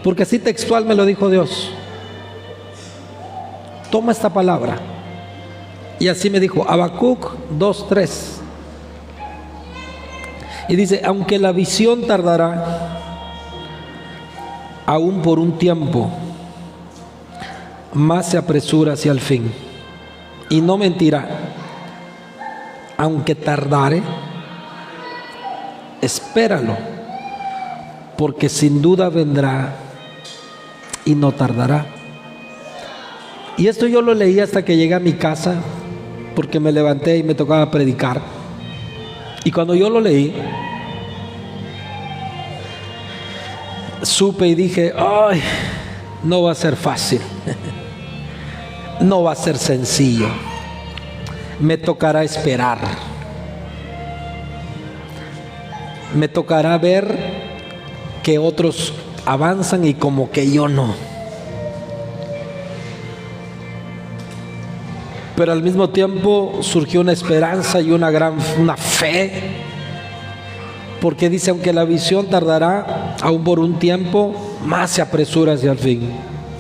porque así textual me lo dijo Dios. Toma esta palabra. Y así me dijo, Habacuc 2:3. Y dice, aunque la visión tardará, aún por un tiempo, más se apresura hacia el fin. Y no mentirá, aunque tardare, espéralo, porque sin duda vendrá y no tardará. Y esto yo lo leí hasta que llegué a mi casa, porque me levanté y me tocaba predicar. Y cuando yo lo leí, supe y dije, ay, no va a ser fácil, no va a ser sencillo, me tocará esperar. Me tocará ver que otros avanzan y como que yo no. Pero al mismo tiempo surgió una esperanza y una fe, porque dice, aunque la visión tardará, aún por un tiempo, más se apresura hacia el fin.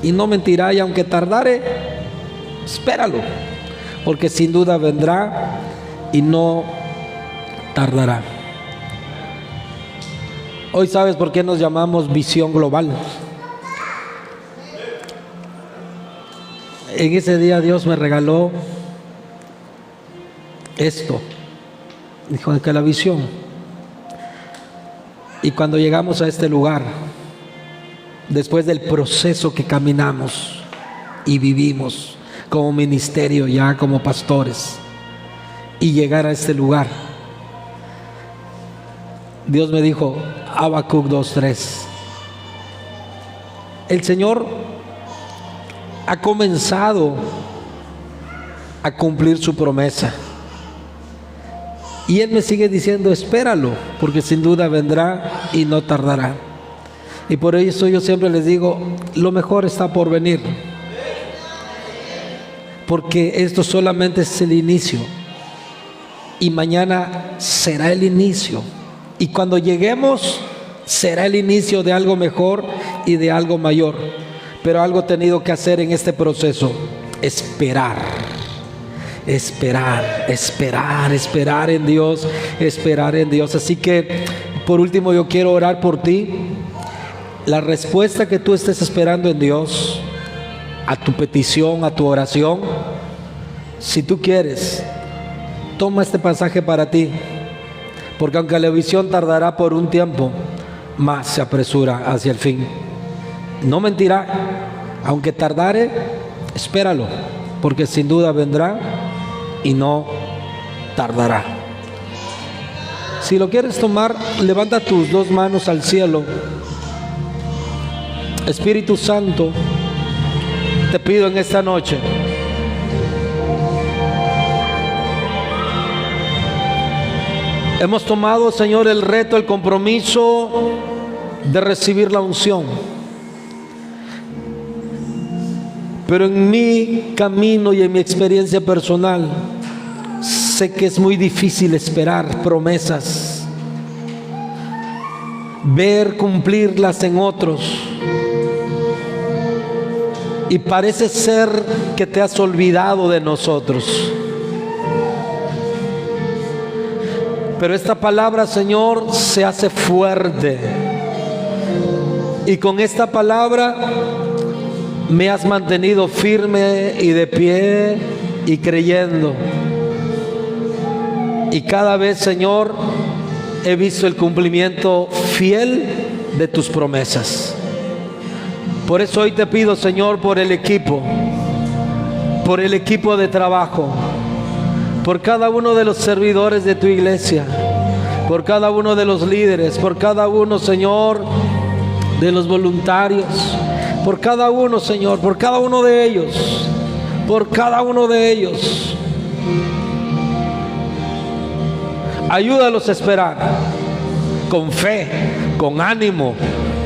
Y no mentirá, y aunque tardare, espéralo, porque sin duda vendrá y no tardará. Hoy sabes por qué nos llamamos Visión Global. En ese día Dios me regaló esto. Dijo que la visión. Y cuando llegamos a este lugar, después del proceso que caminamos y vivimos como ministerio, ya como pastores, y llegar a este lugar, Dios me dijo, Habacuc 2:3. El Señor ha comenzado a cumplir su promesa. Y Él me sigue diciendo, espéralo, porque sin duda vendrá y no tardará. Y por eso yo siempre les digo, lo mejor está por venir. Porque esto solamente es el inicio. Y mañana será el inicio. Y cuando lleguemos, será el inicio de algo mejor y de algo mayor. Pero algo he tenido que hacer en este proceso: esperar. Esperar en Dios, esperar en Dios. Así que, por último, yo quiero orar por ti. La respuesta que tú estés esperando en Dios, a tu petición, a tu oración, si tú quieres, toma este pasaje para ti. Porque aunque la visión tardará por un tiempo, más se apresura hacia el fin. No mentirá, aunque tardare, espéralo, porque sin duda vendrá y no tardará. Si lo quieres tomar, levanta tus dos manos al cielo. Espíritu Santo, te pido en esta noche, hemos tomado, Señor, el reto, el compromiso de recibir la unción. Pero en mi camino y en mi experiencia personal, sé que es muy difícil esperar promesas, ver cumplirlas en otros. Y parece ser que te has olvidado de nosotros. Pero esta palabra, Señor, se hace fuerte. Y con esta palabra me has mantenido firme y de pie y creyendo. Y cada vez, Señor, he visto el cumplimiento fiel de tus promesas. Por eso hoy te pido, Señor, por el equipo de trabajo, por cada uno de los servidores de tu iglesia, por cada uno de los líderes, por cada uno, Señor, de los voluntarios, por cada uno, Señor, por cada uno de ellos, por cada uno de ellos. Ayúdalos a esperar con fe, con ánimo,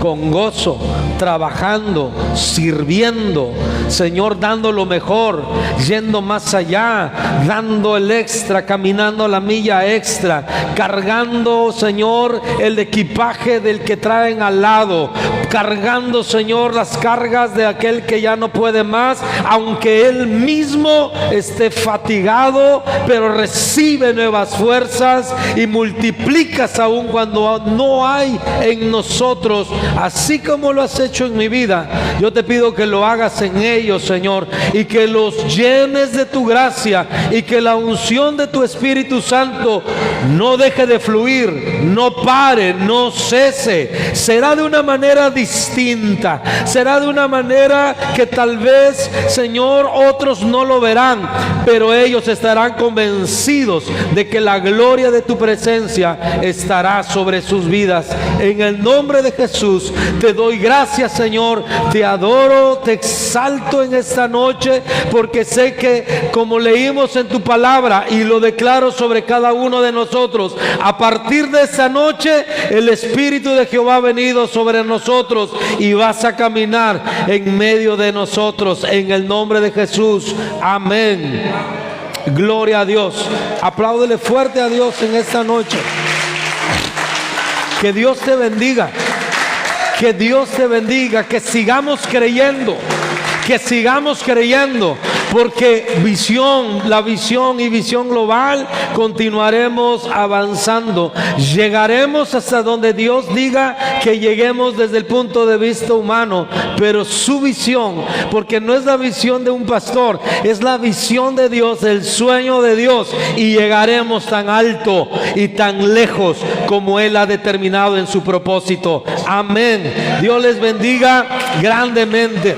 con gozo, trabajando, sirviendo, Señor, dando lo mejor, yendo más allá, dando el extra, caminando la milla extra, cargando, Señor, el equipaje del que traen al lado, cargando, Señor, las cargas de aquel que ya no puede más, aunque él mismo esté fatigado, pero recibe nuevas fuerzas y multiplicas aún cuando no hay en nosotros. Así como lo has hecho en mi vida, yo te pido que lo hagas en ellos, Señor, y que los llenes de tu gracia y que la unción de tu Espíritu Santo no deje de fluir, no pare, no cese. Será de una manera distinta, será de una manera que tal vez, Señor, otros no lo verán, pero ellos estarán convencidos de que la gloria de tu presencia estará sobre sus vidas. En el nombre de Jesús te doy gracias, Señor, te adoro, te exalto en esta noche, porque sé que, como leímos en tu palabra y lo declaro sobre cada uno de nosotros, a partir de esta noche el Espíritu de Jehová ha venido sobre nosotros y vas a caminar en medio de nosotros, en el nombre de Jesús. Amén. Gloria a Dios. Apláudele fuerte a Dios en esta noche. Que Dios te bendiga. Que Dios te bendiga, que sigamos creyendo, porque la visión y visión global, continuaremos avanzando. Llegaremos hasta donde Dios diga que lleguemos desde el punto de vista humano, pero su visión, porque no es la visión de un pastor, es la visión de Dios, el sueño de Dios, y llegaremos tan alto y tan lejos como Él ha determinado en su propósito. Amén. Dios les bendiga grandemente.